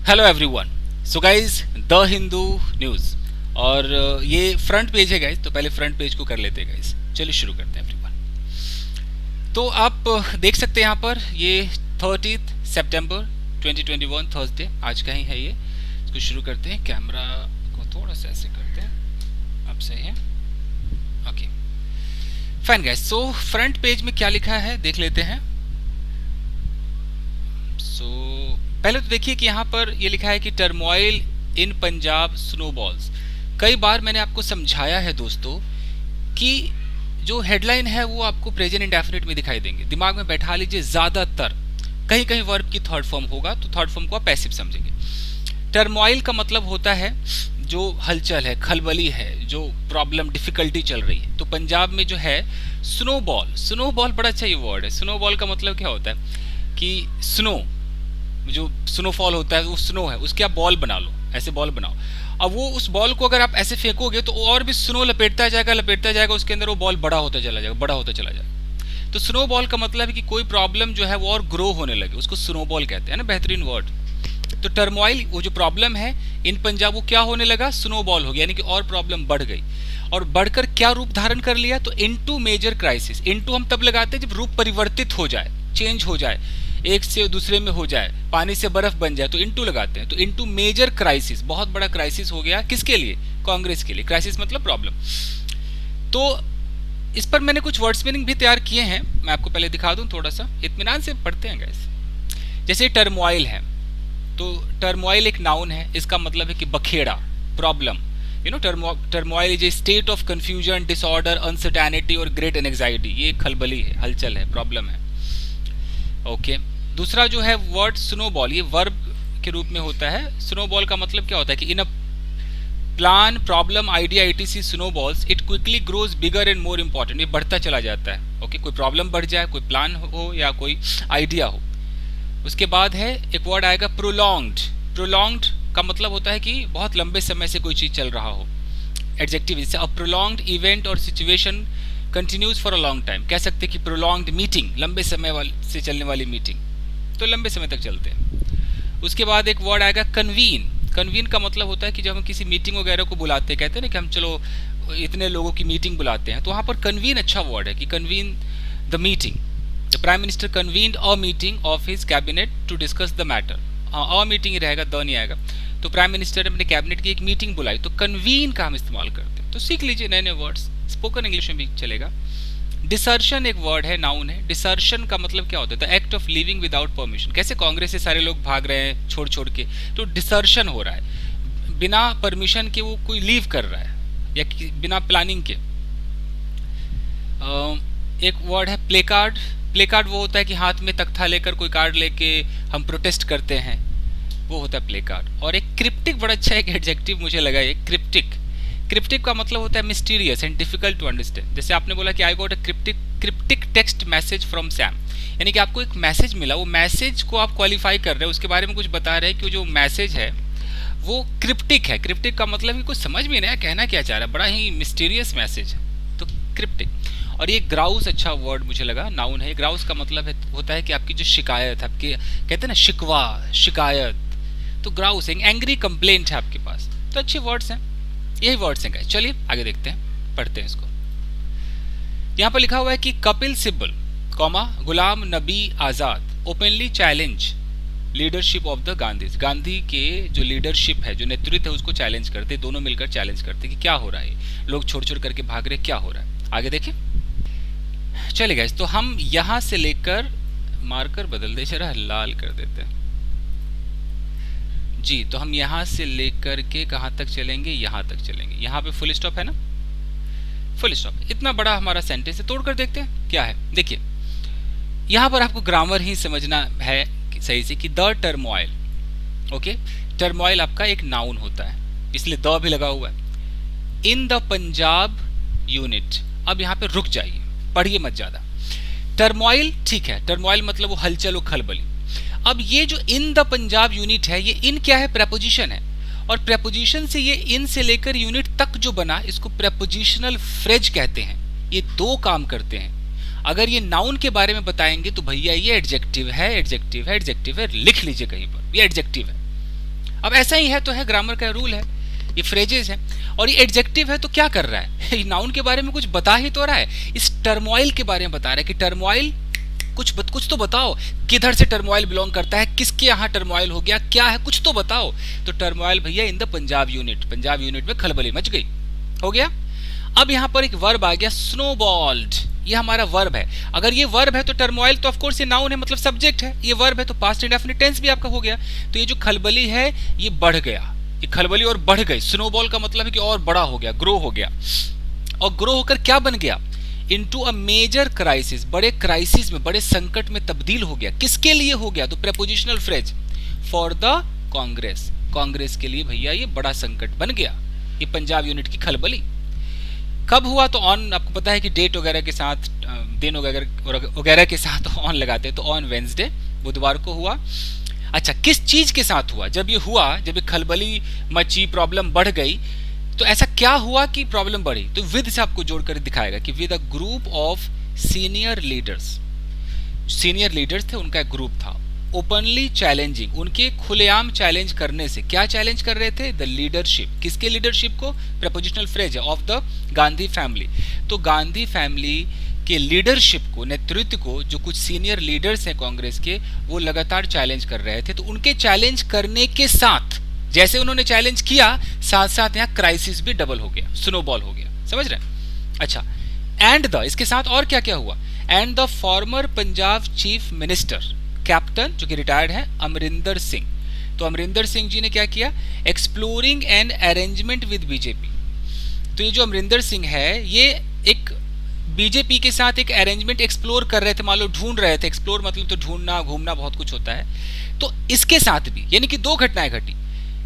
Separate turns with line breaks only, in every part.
Hello everyone. So guys the Hindu news और ये front page है गाइज, तो पहले फ्रंट पेज को कर लेते हैं गाइज। चलिए शुरू करते हैं एवरीवन। तो आप देख सकते हैं यहाँ पर ये 30 सितंबर 2021 थर्सडे आज का ही है ये। इसको शुरू करते हैं, कैमरा को थोड़ा सा ऐसे करते हैं। अब सही है, okay fine guys. So front page में क्या लिखा है देख लेते हैं। सो पहले तो देखिए कि यहाँ पर ये लिखा है कि टर्मोइल इन पंजाब स्नोबॉल्स। कई बार मैंने आपको समझाया है दोस्तों कि जो हेडलाइन है वो आपको प्रेजेंट इंडेफिनिट में दिखाई देंगे। दिमाग में बैठा लीजिए, ज्यादातर कहीं कहीं वर्ब की थर्ड फॉर्म होगा तो थर्ड फॉर्म को आप पैसिव समझेंगे। टर्मोइल का मतलब होता है जो हलचल है, खलबली है, जो प्रॉब्लम डिफिकल्टी चल रही है। तो पंजाब में जो है स्नोबॉल, स्नोबॉल बड़ा अच्छा ये वर्ड है। स्नोबॉल का मतलब क्या होता है कि स्नो, जो स्नोफॉल होता है वो स्नो है, उसके आप बॉल बना लो, ऐसे बॉल बनाओ। अब वो उस बॉल को अगर आप ऐसे फेंकोगे तो और भी स्नो लपेटता जाएगा, उसके अंदर वो बॉल बड़ा होता चला जाएगा। तो स्नो बॉल का मतलब है कि कोई प्रॉब्लम जो है वो और ग्रो होने लगे, उसको स्नो बॉल कहते हैं ना, बेहतरीन वर्ड। तो टर्मोइल, वो जो प्रॉब्लम है इन पंजाब, वो क्या होने लगा, स्नो बॉल हो गया, यानी कि और प्रॉब्लम बढ़ गई। और बढ़कर क्या रूप धारण कर लिया, तो इनटू मेजर क्राइसिस। इनटू हम तब लगाते हैं जब रूप परिवर्तित हो जाए, चेंज हो जाए, एक से दूसरे में हो जाए, पानी से बर्फ बन जाए, तो इनटू लगाते हैं। तो इनटू मेजर क्राइसिस, बहुत बड़ा क्राइसिस हो गया। किसके लिए, कांग्रेस के लिए। क्राइसिस मतलब प्रॉब्लम। तो इस पर मैंने कुछ वर्ड्स मीनिंग भी तैयार किए हैं, मैं आपको पहले दिखा दूं, थोड़ा सा इत्मीनान से पढ़ते हैं गाइस। जैसे टर्मोइल है, तो टर्मोइल एक नाउन है, इसका मतलब है कि बखेड़ा, problem. You know, turmoil is a state of confusion, disorder, uncertainty और ग्रेट एंग्जाइटी। ये खलबली है, हलचल है, प्रॉब्लम है। ओके दूसरा जो है वर्ड स्नोबॉल, ये वर्ब के रूप में होता है। स्नोबॉल का मतलब क्या होता है कि in a plan, problem, idea, etc snowballs, it quickly grows bigger and more important. ये बढ़ता चला जाता है। ओके कोई प्रॉब्लम बढ़ जाए, कोई प्लान हो या कोई आइडिया हो। उसके बाद है एक वर्ड आएगा प्रोलॉन्ग्ड। प्रोलॉन्ग्ड का मतलब होता है कि बहुत लंबे समय से कोई चीज चल रहा हो। एडजेक्टिव, जैसे अ प्रोलॉन्ग्ड इवेंट और situation continues for a long time. कह सकते हैं कि प्रोलॉन्ग्ड मीटिंग, लंबे समय से चलने वाली मीटिंग, तो लंबे समय तक चलते हैं। उसके बाद एक वर्ड आएगा कन्वीन। कन्वीन का मतलब होता है कि जब हम किसी मीटिंग वगैरह को बुलाते हैं, कहते हैं ना कि हम चलो इतने लोगों की मीटिंग बुलाते हैं, तो वहाँ पर कन्वीन अच्छा वर्ड है कि convene the meeting. The prime minister convened a meeting of his cabinet to discuss the matter. हाँ, अ मीटिंग ही रहेगा, द नहीं आएगा। तो प्राइम मिनिस्टर ने अपने कैबिनेट की एक मीटिंग बुलाई, तो कन्वीन का हम इस्तेमाल करते हैं। तो सीख लीजिए नए नए वर्ड्स, स्पोकन इंग्लिश में भी चलेगा। डिसर्शन एक वर्ड है, नाउन है। डिसर्शन का मतलब क्या होता है, the act of living without permission. कैसे कांग्रेस से सारे लोग भाग रहे हैं छोड़ छोड़ के, तो डिसर्शन हो रहा है, बिना परमिशन के वो कोई लीव कर रहा है या बिना प्लानिंग के। एक वर्ड है प्ले कार्ड। प्ले कार्ड वो होता है कि हाथ में तख्ता लेकर कोई कार्ड लेके हम प्रोटेस्ट करते हैं, वो होता है प्ले कार्ड। और एक क्रिप्टिक बड़ा अच्छा एक एडजेक्टिव मुझे लगा, ये क्रिप्टिक। क्रिप्टिक का मतलब होता है mysterious and difficult to understand. जैसे आपने बोला कि I got a cryptic text message from Sam, यानी कि आपको एक मैसेज मिला, वो मैसेज को आप क्वालिफाई कर रहे हैं, उसके बारे में कुछ बता रहे हैं कि जो मैसेज है वो क्रिप्टिक है। क्रिप्टिक का मतलब कि कुछ समझ में नहीं आया कहना क्या चाह रहा है, बड़ा ही मिस्टीरियस मैसेज है, तो क्रिप्टिक। और ये ग्राउस अच्छा वर्ड मुझे लगा, नाउन है। ग्राउस का मतलब होता है कि आपकी जो शिकायत, आपके कहते हैं ना शिकवा, शिकायत, तो ग्राउस एक एंग्री कंप्लेंट है आपके पास। तो अच्छे वर्ड्स हैं, यही वर्ड्स हैं गाइस। चलिए आगे देखते हैं, पढ़ते हैं इसको। यहाँ पर लिखा हुआ है कि Kapil Sibal comma Ghulam Nabi Azad openly challenge leadership of the Gandhi. Gandhi के जो लीडरशिप है, जो नेतृत्व है, उसको चैलेंज करते, दोनों मिलकर चैलेंज करते कि क्या हो रहा है, लोग छोड़ छोड़ करके भाग रहे, क्या हो रहा है। आगे देखिए, चलिए गाइस। तो हम यहां से लेकर, मार्कर बदल दे जरा, लाल कर देते हैं जी। तो हम यहां से लेकर के कहां तक चलेंगे, यहां तक चलेंगे। यहां पे फुल स्टॉप है ना, फुल स्टॉप। इतना बड़ा हमारा सेंटेंस है, तोड़कर देखते हैं क्या है। देखिए यहां पर आपको ग्रामर ही समझना है सही से कि द टर्मोइल। ओके, टर्मोइल आपका एक नाउन होता है, इसलिए द भी लगा हुआ है। In the Punjab unit. अब यहां पे रुक जाइए, पढ़िए मत ज्यादा। टर्मोइल ठीक है, टर्मोइल मतलब वो हलचल, वो खलबली। अब ये जो इन द पंजाब यूनिट है, ये इन क्या है, प्रेपोजिशन है। और प्रेपोजिशन से ये इन से लेकर यूनिट तक जो बना, इसको प्रेपोजिशनल फ्रेज कहते हैं। ये दो काम करते हैं। अगर ये नाउन के बारे में बताएंगे तो भैया ये एडजेक्टिव है, एडजेक्टिव है, एडजेक्टिव है, लिख लीजिए कहीं पर, ये एडजेक्टिव है। अब ऐसा ही है तो है, ग्रामर का रूल है, ये फ्रेजेस है। और ये एडजेक्टिव है तो क्या कर रहा है नाउन के बारे में कुछ बता ही तो रहा है, इस टर्मोइल के बारे में बता रहा है कि टर्मोइल कुछ तो बताओ, किधर से टर्मोइल बिलोंग करता है, किसके यहाँ टर्मोइल हो गया, क्या है, कुछ तो बताओ। तो टर्मोइल भैया इन द पंजाब यूनिट में खलबली मच गई, हो गया। अब यहाँ पर एक वर्ब आ गया स्नोबॉल्ड, ये हमारा वर्ब है। अगर ये वर्ब है तो टर्मोइल तो ऑफ कोर्स ये नाउन है, मतलब सब्जेक्ट है, ये वर्ब है तो पास्ट इंडेफिनिट टेंस भी आपका हो गया। तो ये जो खलबली है ये बढ़ गया, ये खलबली और बढ़ गई। स्नोबॉल का मतलब है कि और बड़ा हो गया, ग्रो हो गया, और ग्रो होकर क्या बन गया, इनटू अ मेजर क्राइसिस, बड़े क्राइसिस में, बड़े संकट में तब्दील हो गया। किसके लिए हो गया, तो prepositional phrase, for the Congress, Congress के लिए भैया ये बड़ा संकट बन गया, ये पंजाब यूनिट की खलबली। कब हुआ, तो ऑन, आपको पता है कि डेट वगैरह के साथ, दिन वगैरह के साथ ऑन लगाते हैं, तो ऑन वेंसडे, बुधवार को हुआ। अच्छा, किस चीज के साथ हुआ, जब ये हुआ, जब ये खलबली मची, प्रॉब्लम बढ़ गई, तो ऐसा क्या हुआ कि प्रॉब्लम बढ़ी, तो विद से आपको जोड़कर दिखाएगा कि with a group of senior leaders, senior leaders थे, उनका एक ग्रुप था, ओपनली चैलेंजिंग, उनके खुलेआम चैलेंज करने से, क्या चैलेंज कर रहे थे, द लीडरशिप, किसके लीडरशिप को, प्रपोजिशनल फ्रेज है, ऑफ द गांधी फैमिली। तो गांधी फैमिली के लीडरशिप को, नेतृत्व को, जो कुछ सीनियर लीडर्स हैं कांग्रेस के, वो लगातार चैलेंज कर रहे थे। तो उनके चैलेंज करने के साथ, जैसे उन्होंने चैलेंज किया, साथ साथ यहाँ क्राइसिस भी डबल हो गया, स्नोबॉल हो गया, समझ रहे हैं। अच्छा, एंड द, इसके साथ और क्या क्या हुआ, and the former Punjab chief minister, captain जो कि रिटायर्ड है, अमरिंदर सिंह। तो अमरिंदर सिंह जी ने क्या किया, exploring an arrangement with BJP. तो ये जो अमरिंदर सिंह है, ये एक बीजेपी के साथ एक अरेंजमेंट एक्सप्लोर कर रहे थे, मान लो ढूंढ रहे थे, एक्सप्लोर मतलब तो ढूंढना, घूमना, बहुत कुछ होता है। तो इसके साथ भी, यानी कि दो घटनाएं घटी,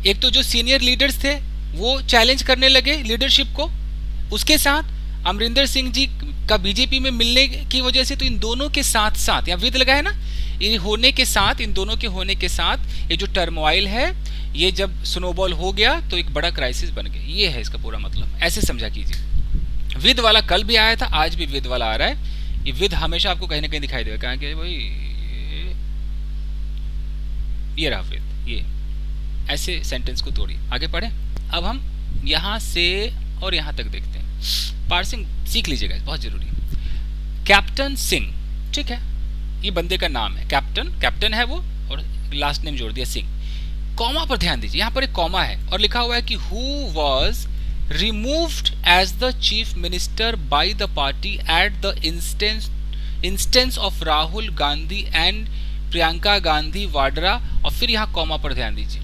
एक तो जो सीनियर लीडर्स थे वो चैलेंज करने लगे लीडरशिप को, उसके साथ अमरिंदर सिंह जी का बीजेपी में मिलने की वजह से, तो इन दोनों के साथ साथ, यहाँ विद लगा है ना, ये होने के साथ, इन दोनों के होने के साथ, ये जो टर्मोइल है, ये जब स्नोबॉल हो गया तो एक बड़ा क्राइसिस बन गया। ये है इसका पूरा मतलब, ऐसे समझा कीजिए। विद वाला कल भी आया था, आज भी विद वाला आ रहा है। ये विद हमेशा आपको कहीं ना कहीं दिखाई देगा, कहा कि भाई ये रहा विद, ये ऐसे सेंटेंस को तोड़िए। आगे पढ़े, अब हम यहां से और यहां तक देखते हैं। पार्सिंग सीख लीजिएगा, बहुत जरूरी है। कैप्टन सिंह, ठीक है, ये बंदे का नाम है, कैप्टन है वो, और लास्ट नेम जोड़ दिया सिंह। कॉमा पर ध्यान दीजिए, यहां पर एक कॉमा है और लिखा हुआ है कि who was removed as the chief minister by the party at the instance of Rahul Gandhi and Priyanka Gandhi Vadra. और फिर यहां कॉमा पर ध्यान दीजिए,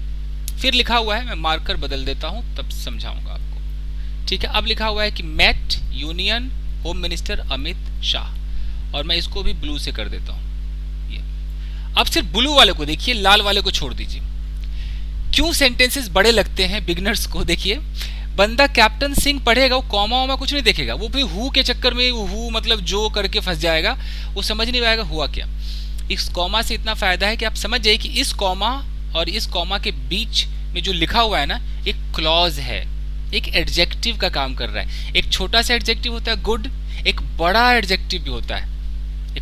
फिर लिखा हुआ है, मैं मार्कर बदल देता हूं तब समझाऊंगा आपको, ठीक है। अब लिखा हुआ है कि met union home minister Amit Shah, और मैं इसको भी ब्लू से कर देता हूं ये। अब सिर्फ ब्लू वाले को देखिए, लाल वाले को छोड़ दीजिए। क्यों सेंटेंसेस बड़े लगते हैं बिगनर्स को, देखिए, बंदा कैप्टन सिंह पढ़ेगा, वो कॉमा वॉमा कुछ नहीं देखेगा, वो भी हु के चक्कर में, हु मतलब जो करके फंस जाएगा, वो समझ नहीं पाएगा हुआ क्या। इस कॉमा से इतना फायदा है कि आप समझ जाइए कि इस कॉमा और इस कॉमा के बीच में जो लिखा हुआ है ना, एक क्लॉज है, एक एडजेक्टिव का काम कर रहा है। एक छोटा सा एडजेक्टिव होता है गुड, एक बड़ा एडजेक्टिव भी होता है,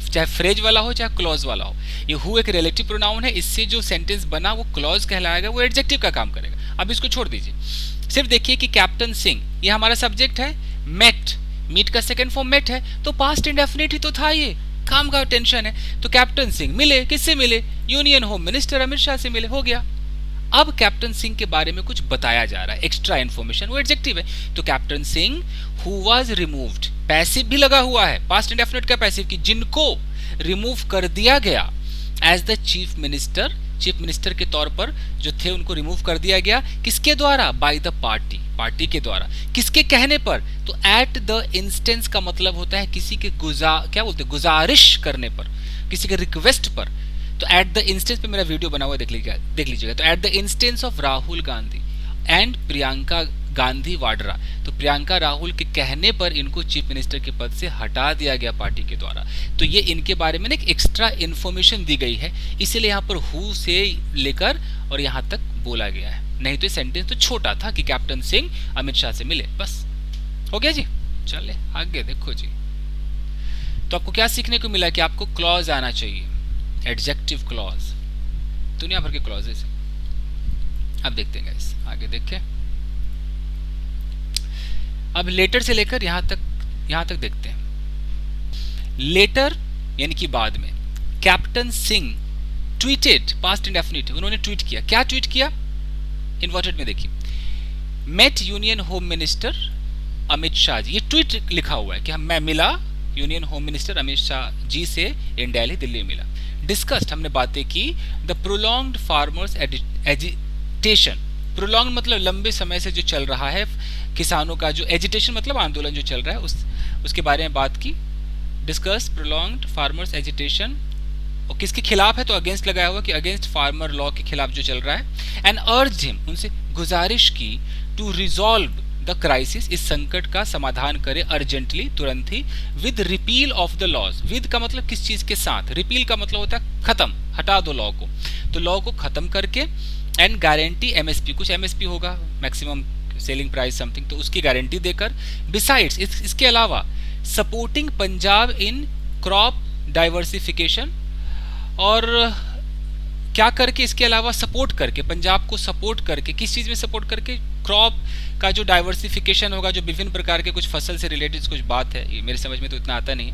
चाहे फ्रेज वाला हो चाहे क्लॉज वाला हो। ये हु एक रिलेटिव प्रोनाउन है, इससे जो सेंटेंस बना वो क्लॉज कहलाएगा, वो एडजेक्टिव का काम करेगा। अब इसको छोड़ दीजिए, सिर्फ देखिए कि कैप्टन सिंह ये हमारा सब्जेक्ट है, मेट, मीट का सेकंड फॉर्म मेट है, तो पास्ट इंडेफिनिट ही तो था, ये काम का टेंशन है। तो कैप्टन सिंह मिले, किससे मिले, union home minister Amit Shah से मिले, हो गया। अब कैप्टन सिंह के बारे में कुछ बताया जा रहा है, एक्स्ट्रा इन्फॉर्मेशन, वो एडजेक्टिव है। तो captain Singh who was removed, passive भी लगा हुआ है, पास्ट इंडेफिनिट का पैसिव, की जिनको रिमूव कर दिया गया as the chief minister, chief minister के तौर पर जो थे उनको रिमूव कर दिया गया, किसके द्वारा, बाय द पार्टी, पार्टी के द्वारा, किसके कहने पर, तो एट द इंस्टेंस का मतलब होता है किसी के क्या बोलते हैं, गुजारिश करने पर, किसी के रिक्वेस्ट पर। तो एट द इंस्टेंस पे मेरा वीडियो बना हुआ देख लीजिएगा। तो eight the instance of Rahul Gandhi and Priyanka Gandhi Vadra, तो प्रियंका राहुल के कहने पर इनको चीफ मिनिस्टर के पद से हटा दिया गया पार्टी के द्वारा। तो ये इनके बारे में एक एक्स्ट्रा इन्फॉर्मेशन दी गई है, इसीलिए यहाँ पर हु से लेकर और यहाँ तक बोला गया है, नहीं तो सेंटेंस तो छोटा था कि कैप्टन सिंह अमित शाह से मिले, बस हो गया जी। चले आगे देखो जी, तो आपको क्या सीखने को मिला कि आपको क्लॉज आना चाहिए, एडजेक्टिव क्लॉज, दुनिया भर के क्लॉजेस है। अब देखते हैं गाइस, आगे देखें। अब लेटर से लेकर यहां तक देखते हैं। लेटर यानी कि बाद में, captain Singh tweeted, past indefinite, उन्होंने ट्वीट किया। क्या ट्वीट किया? इन्वर्टेड में देखिए, met union home minister Amit Shah ji, ये ट्वीट लिखा हुआ है कि मैं मिला union home minister Amit Shah ji से इन दिल्ली, दिल्ली में मिला। डिस्कस्ड, हमने बातें की, the prolonged farmers agitation, prolong मतलब लंबे समय से जो चल रहा है किसानों का जो एजिटेशन मतलब आंदोलन जो चल रहा है उसके बारे में बात की। डिस्कस प्रोलॉन्ग्ड फार्मर्स एजिटेशन, और किसके खिलाफ है? तो अगेंस्ट लगाया हुआ कि अगेंस्ट फार्मर लॉ के खिलाफ जो चल रहा है। एंड अर्ज्ड हिम, उनसे गुजारिश की, टू रिजॉल्व द क्राइसिस, इस संकट का समाधान करे अर्जेंटली, तुरंत ही, with repeal of the laws. With का मतलब किस चीज के साथ, रिपील का मतलब होता है खत्म, हटा दो लॉ को, तो लॉ को खत्म करके, एंड गारंटी एमएसपी, कुछ एमएसपी होगा, मैक्सिमम सेलिंग प्राइस समथिंग, तो उसकी गारंटी देकर, बिसाइड्स इसके अलावा, supporting Punjab in crop diversification, और क्या करके, इसके अलावा सपोर्ट करके, पंजाब को सपोर्ट करके, किस चीज में सपोर्ट करके? क्रॉप का जो डाइवर्सिफिकेशन होगा, जो विभिन्न प्रकार के कुछ फसल से रिलेटेड कुछ बात है, ये मेरे समझ में तो इतना आता नहीं,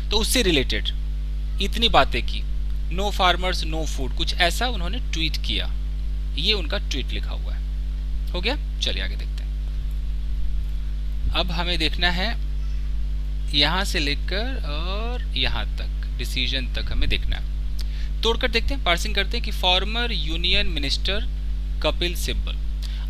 तो उससे रिलेटेड इतनी बातें की। नो फार्मर्स नो फूड, कुछ ऐसा उन्होंने ट्वीट किया। ये उनका ट्वीट लिखा हुआ है। हो गया, चलिए आगे देखते हैं। अब हमें देखना है यहां से लेकर और यहां तक, डिसीजन तक हमें देखना है। तोड़कर देखते हैं, पार्सिंग करते हैं कि former union minister Kapil Sibal.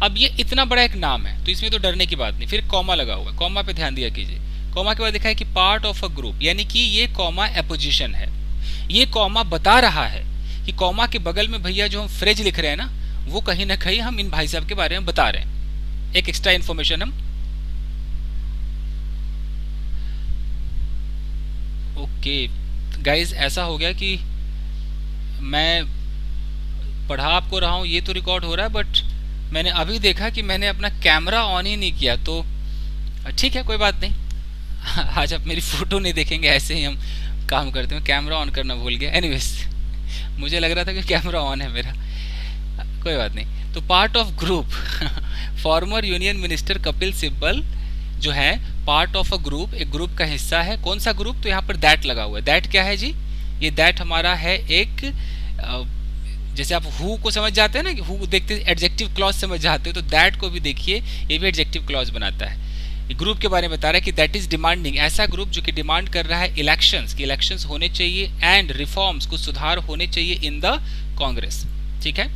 अब ये इतना बड़ा एक नाम है तो इसमें तो डरने की बात नहीं। फिर कॉमा लगा हुआ, कॉमा पे ध्यान दिया कीजिए। कॉमा के बाद लिखा है कि पार्ट ऑफ अ ग्रुप, यानी कि ये कॉमा एपोजिशन है। ये कॉमा बता रहा है कि कॉमा के बगल में भैया जो हम फ्रेज लिख रहे हैं ना, वो कहीं ना कहीं हम इन भाई साहब के बारे में बता रहे हैं, एक एक्स्ट्रा इन्फॉर्मेशन हम। ओके गाइज, ऐसा हो गया कि मैं पढ़ा आपको रहा हूँ, ये तो रिकॉर्ड हो रहा है, बट मैंने अभी देखा कि मैंने अपना कैमरा ऑन ही नहीं किया। तो ठीक है, कोई बात नहीं, आज आप मेरी फोटो नहीं देखेंगे, ऐसे ही हम काम करते हैं। कैमरा ऑन करना भूल गया। एनीवेज, मुझे लग रहा था कि कैमरा ऑन है मेरा, कोई बात नहीं। तो part of group, former union minister Kapil Sibal जो है पार्ट ऑफ अ ग्रुप, एक ग्रुप का हिस्सा है। कौन सा ग्रुप? तो यहाँ पर दैट लगा हुआ है। दैट क्या है जी? ये दैट हमारा है एक, जैसे आप हु को समझ जाते हैं ना, कि हु देखते एडजेक्टिव क्लॉज समझ जाते हो, तो दैट को भी देखिए, ये भी एडजेक्टिव क्लॉज बनाता है। ग्रुप के बारे में बता रहा है कि दैट इज डिमांडिंग, ऐसा ग्रुप जो कि डिमांड कर रहा है इलेक्शंस, कि इलेक्शंस होने चाहिए, एंड रिफॉर्म्स, कुछ सुधार होने चाहिए इन द कांग्रेस। ठीक है,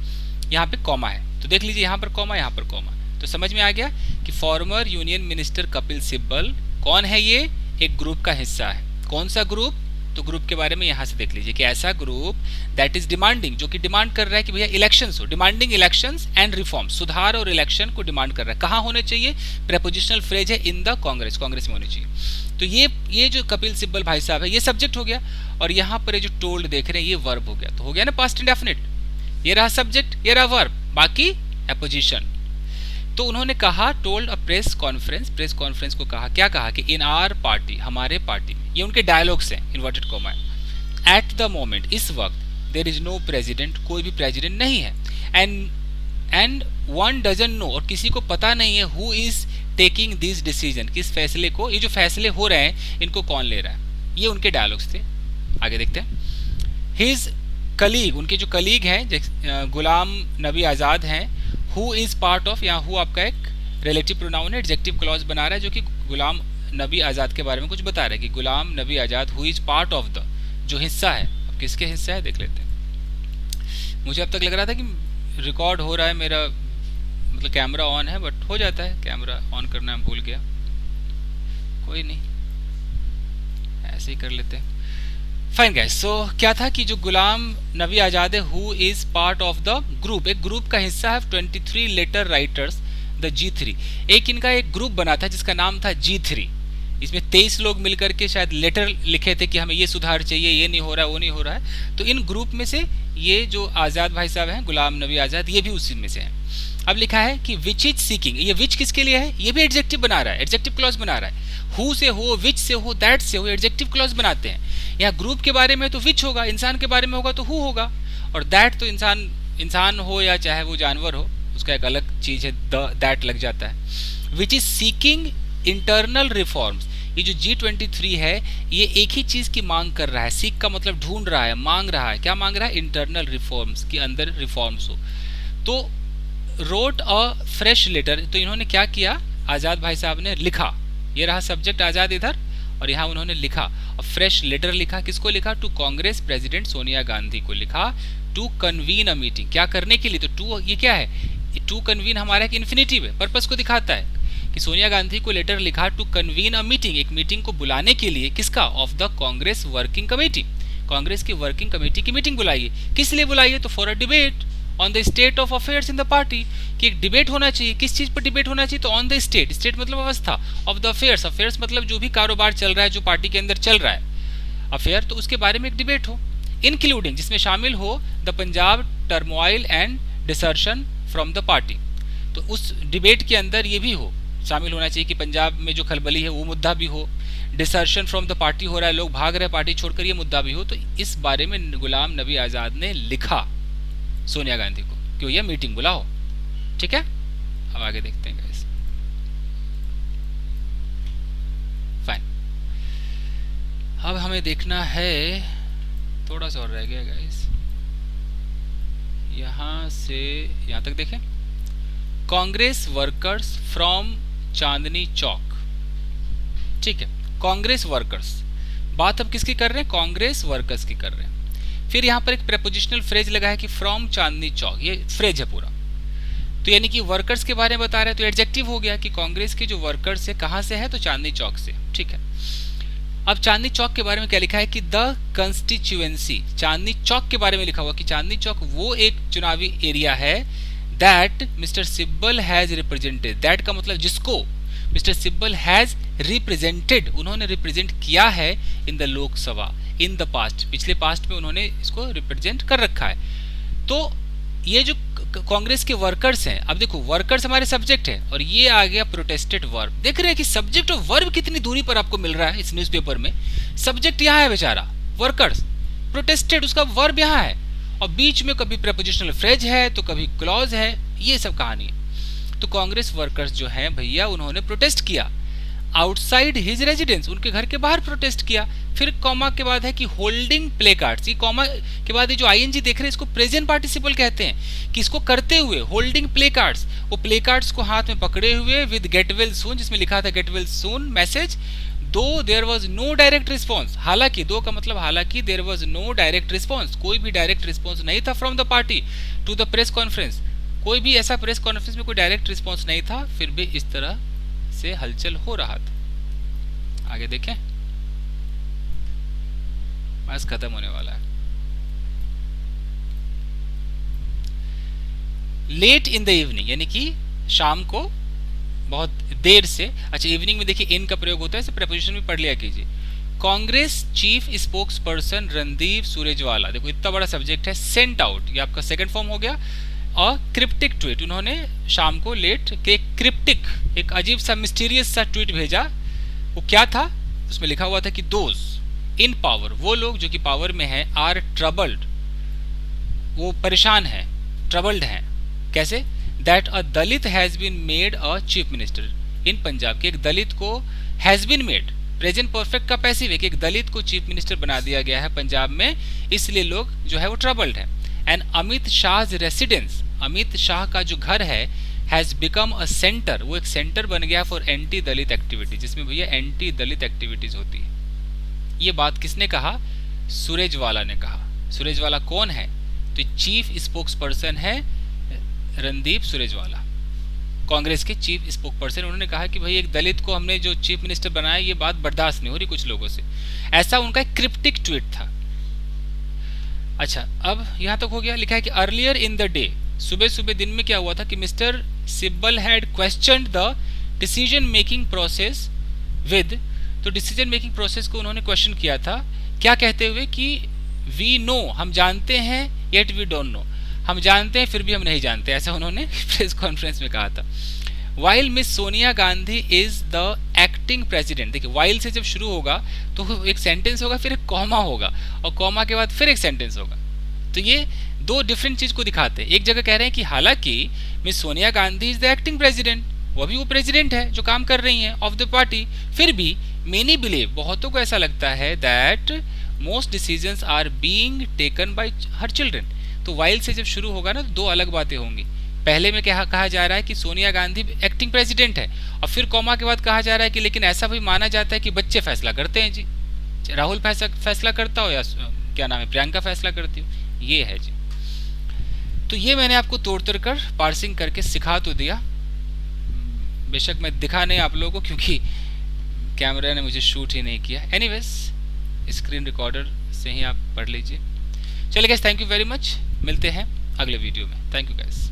यहाँ पे कॉमा है, तो देख लीजिए, यहाँ पर कॉमा, यहाँ पर कॉमा, तो समझ में आ गया कि former union minister Kapil Sibal कौन है? ये एक ग्रुप का हिस्सा है। कौन सा ग्रुप? तो ग्रुप के बारे में यहां से देख लीजिए कि ऐसा ग्रुप दैट इज डिमांडिंग, जो कि डिमांड कर रहा है कि भैया इलेक्शंस हो, डिमांडिंग इलेक्शंस एंड रिफॉर्म, सुधार और इलेक्शन को डिमांड कर रहा है। कहां होने चाहिए? प्रेपोजिशनल फ्रेज है, इन द कांग्रेस, कांग्रेस में होने चाहिए। तो ये जो कपिल सिब्बल भाई साहब है, ये सब्जेक्ट हो गया, और यहाँ पर ये जो टोल्ड देख रहे हैं, ये वर्ब हो गया। तो हो गया ना पास्ट इंडेफिनिट, ये रहा सब्जेक्ट, ये रहा वर्ब, बाकी एपोजिशन। तो उन्होंने कहा, told a press conference, press conference को कहा, क्या कहा कि इन आर पार्टी, हमारे पार्टी में, ये उनके डायलॉग्स हैं, इन्वर्टेड कॉमा है। एट द मोमेंट, इस वक्त, देयर इज नो प्रेसिडेंट, कोई भी प्रेसिडेंट नहीं है, एंड वन डजंट नो, और किसी को पता नहीं है, who is taking this decision, किस फैसले को, ये जो फैसले हो रहे हैं इनको कौन ले रहा है। ये उनके डायलॉग्स थे। आगे देखते हैं। हिज कलीग, उनके जो कलीग हैं गुलाम नबी आज़ाद हैं, हु इज पार्ट ऑफ, यहाँ हु आपका एक रिलेटिव प्रोनाउन है, एडजेक्टिव क्लॉज बना रहा है, जो कि गुलाम नबी आज़ाद के बारे में कुछ बता रहा है कि Ghulam Nabi Azad who is part of the, जो हिस्सा है, अब किसके हिस्सा है देख लेते हैं। मुझे अब तक लग रहा था कि रिकॉर्ड हो रहा है मेरा, मतलब कैमरा ऑन है, बट हो जाता है कैमरा ऑन करना, मैं भूल गया, कोई नहीं, ऐसे ही कर लेते हैं। फाइन गाइस, सो क्या था कि जो गुलाम नबी आज़ाद है, who is part of the group, एक ग्रुप का हिस्सा है, 23 लेटर राइटर्स द G3, एक इनका एक ग्रुप बना था जिसका नाम था G3। इसमें 23 लोग मिलकर के शायद लेटर लिखे थे कि हमें ये सुधार चाहिए, ये नहीं हो रहा है, वो नहीं हो रहा है। तो इन ग्रुप में से ये जो आज़ाद भाई साहब हैं, गुलाम नबी आज़ाद, ये भी उसी में से हैं। अब लिखा है कि विच इज सीकिंग, ये विच किसके लिए है? ये भी एडजेक्टिव बना रहा है, एडजेक्टिव क्लॉज बना रहा है। हु से हो, विच से हो, दैट से हो, एडजेक्टिव क्लॉज बनाते हैं। यहाँ ग्रुप के बारे में तो विच होगा, इंसान के बारे में होगा तो हु होगा, और दैट तो इंसान हो या चाहे वो जानवर हो, उसका एक अलग चीज है, दैट लग जाता है, which is seeking internal reforms. ये जो G23 है ये एक ही चीज की मांग कर रहा है, सीक का मतलब ढूंढ रहा है, मांग रहा है, क्या मांग रहा है, इंटरनल रिफॉर्म्स, के अंदर रिफॉर्म्स हो। तो रोट अ फ्रेश लेटर, तो इन्होंने क्या किया, आजाद भाई साहब ने लिखा, ये रहा सब्जेक्ट आजाद इधर, और यहाँ उन्होंने लिखा, और फ्रेश लेटर लिखा, किसको लिखा, टू कांग्रेस प्रेसिडेंट सोनिया गांधी को लिखा, टू कन्वीन अ मीटिंग, क्या करने के लिए, तो टू ये क्या है, टू कन्वीन हमारा एक इन्फिनिटिव है, पर्पस को दिखाता है, कि सोनिया गांधी को लेटर लिखा टू कन्वीन अ मीटिंग, एक मीटिंग को बुलाने के लिए, किसका, of the Congress working committee, Congress की वर्किंग कमेटी की मीटिंग बुलाई, किस लिए बुलाई, तो for a debate on the state of affairs in the party, कि एक डिबेट होना चाहिए, किस चीज पर डिबेट होना चाहिए, तो ऑन द स्टेट, स्टेट मतलब अवस्था, ऑफ द अफेयर्स, अफेयर्स मतलब जो भी कारोबार चल रहा है, जो पार्टी के अंदर चल रहा है अफेयर, तो उसके बारे में एक डिबेट हो, इंक्लूडिंग जिसमें शामिल हो the Punjab turmoil and desertion from the party, तो उस डिबेट के अंदर ये भी हो, शामिल होना चाहिए कि पंजाब में जो खलबली है वो मुद्दा भी हो, डिसर्शन फ्रॉम द पार्टी हो रहा है, लोग भाग रहे हैं पार्टी छोड़कर, ये मुद्दा भी हो, तो इस बारे में गुलाम नबी आजाद ने लिखा सोनिया गांधी को, क्यों यह मीटिंग बुलाओ, ठीक है। अब आगे देखते हैं गाइस, फाइन, अब हमें देखना है, थोड़ा सा और रह गया गाइस, यहां से यहां तक देखें, कांग्रेस वर्कर्स फ्रॉम चांदनी चौक, ठीक है, कांग्रेस वर्कर्स, बात अब किसकी कर रहे हैं, कांग्रेस वर्कर्स की कर रहे हैं। फिर यहां पर एक प्रेपोजिशनल फ्रेज लगा है कि फ्रॉम चांदनी चौक, ये फ्रेज है पूरा, तो यानी कि वर्कर्स के बारे में बता रहे हैं, तो एडजेक्टिव हो गया कि कांग्रेस के जो वर्कर्स है कहां से है, तो चांदनी चौक से, ठीक है। अब चांदनी चौक के बारे में क्या लिखा है कि द कंस्टिट्यूएंसी, चांदनी चौक के बारे में लिखा हुआ कि चांदनी चौक वो एक चुनावी एरिया है, that mister Sibal has represented, that का मतलब जिसको मिस्टर सिब्बल हैज रिप्रेजेंटेड, उन्होंने रिप्रेजेंट किया है in the Lok Sabha, in the past, पिछले पास्ट में उन्होंने इसको रिप्रेजेंट कर रखा है। तो ये जो कांग्रेस के वर्कर्स हैं, अब देखो वर्कर्स हमारे सब्जेक्ट है, और ये आ गया प्रोटेस्टेड वर्ब, देख रहे हैं कि सब्जेक्ट और वर्ब कितनी दूरी पर आपको मिल रहा है इस न्यूज़पेपर में, सब्जेक्ट यहाँ है बेचारा वर्कर्स, प्रोटेस्टेड उसका वर्ब यहाँ है, और बीच में कभी प्रेपोजिशनल फ्रेज है तो कभी क्लॉज है, ये सब कहानी है। तो कांग्रेस वर्कर्स जो हैं भैया उन्होंने प्रोटेस्ट किया आउटसाइड हिज रेजिडेंस, उनके घर के बाहर प्रोटेस्ट किया। फिर कॉमा के बाद है कि होल्डिंग प्ले कार्ड्स, ये कॉमा के बाद ये जो आईएनजी देख रहे हैं इसको प्रेजेंट पार्टिसिपल कहते हैं, कि इसको करते हुए होल्डिंग प्ले कार्ड्स, वो प्ले कार्ड्स को हाथ में पकड़े हुए विद गेट वेल सून, जिसमें लिखा था get well soon message, though there was no direct response, हालांकि, दो का मतलब हालांकि, there was no direct response, कोई भी डायरेक्ट रिस्पॉन्स नहीं था from the party to the press conference, कोई भी ऐसा प्रेस कॉन्फ्रेंस में कोई डायरेक्ट रिस्पॉन्स नहीं था, फिर भी इस तरह से हलचल हो रहा था। आगे देखें, मैच खत्म होने वाला है। लेट इन द इवनिंग, यानी कि शाम को बहुत देर से, अच्छा इवनिंग में देखिए इन का प्रयोग होता है, इसे प्रेपोजिशन में पढ़ लिया कीजिए। Congress chief spokes person Randeep Surjewala, देखो इतना बड़ा सब्जेक्ट है, सेंट आउट, ये आपका सेकंड फॉर्म हो गया, और क्रिप्टिक ट्वीट, उन्होंने शाम को लेट के क्रिप्टिक, एक अजीब सा मिस्टीरियस सा ट्वीट भेजा। वो क्या था, उसमें लिखा हुआ था कि दोज इन पावर, वो लोग जो कि पावर में हैं, आर ट्रबल्ड, वो परेशान हैं, ट्रबल्ड हैं, कैसे, that a Dalit has been made a chief minister in Punjab, के एक दलित को has been made, present perfect का पैसिव है, कि एक दलित को चीफ मिनिस्टर बना दिया गया है पंजाब में, इसलिए लोग जो है वो ट्रबल्ड है। एंड अमित शाह रेसिडेंस, अमित शाह का जो घर है, हैज बिकम अ सेंटर, वो एक सेंटर बन गया फॉर एंटी दलित एक्टिविटी, जिसमें भैया एंटी दलित एक्टिविटीज होती है। ये बात किसने कहा, सुरजेवाला ने कहा। सुरजेवाला कौन है, तो चीफ स्पोक्स पर्सन है रणदीप सुरजेवाला, कांग्रेस के चीफ स्पोक पर्सन। उन्होंने कहा कि भाई एक दलित को हमने जो चीफ मिनिस्टर बनाया, ये बात बर्दाश्त नहीं हो रही कुछ लोगों से, ऐसा उनका एक क्रिप्टिक ट्वीट था। अच्छा अब यहां तक हो गया, लिखा है कि अर्लियर इन द डे, सुबह सुबह दिन में क्या हुआ था कि mister Sibal had questioned the decision making process with, तो डिसीजन मेकिंग प्रोसेस को उन्होंने क्वेश्चन किया था, क्या कहते हुए कि वी नो, हम जानते हैं, येट वी डोंट नो, हम जानते हैं फिर भी हम नहीं जानते, ऐसा उन्होंने प्रेस कॉन्फ्रेंस में कहा था। While miss Sonia Gandhi is the acting president, देखिए वाइल से जब शुरू होगा तो एक सेंटेंस होगा, फिर एक कॉमा होगा, और कॉमा के बाद फिर एक सेंटेंस होगा, तो ये दो डिफरेंट चीज को दिखाते हैं। एक जगह कह रहे हैं कि हालांकि miss Sonia Gandhi is the acting president, वो अभी वो प्रेसिडेंट है जो काम कर रही हैं ऑफ द पार्टी, फिर भी मेनी बिलीव, बहुतों को ऐसा लगता है that most decisions are being taken by her children. तो वाइल से जब शुरू होगा ना तो दो अलग बातें होंगी। पहले में क्या कहा जा रहा है कि सोनिया गांधी एक्टिंग प्रेसिडेंट है, और फिर कॉमा के बाद कहा जा रहा है कि लेकिन ऐसा भी माना जाता है कि बच्चे फैसला करते हैं जी, राहुल फैसला करता हो या क्या नाम है प्रियंका फैसला करती हो, ये है जी। तो ये मैंने आपको तोड़ तोड़ कर पार्सिंग करके सिखा तो दिया, बेशक मैं दिखा नहीं आप लोगों को क्योंकि कैमरा ने मुझे शूट ही नहीं किया। एनीवेज स्क्रीन रिकॉर्डर से ही आप पढ़ लीजिए। चलिए guys, thank you very much, मिलते हैं अगले वीडियो में। Thank you guys.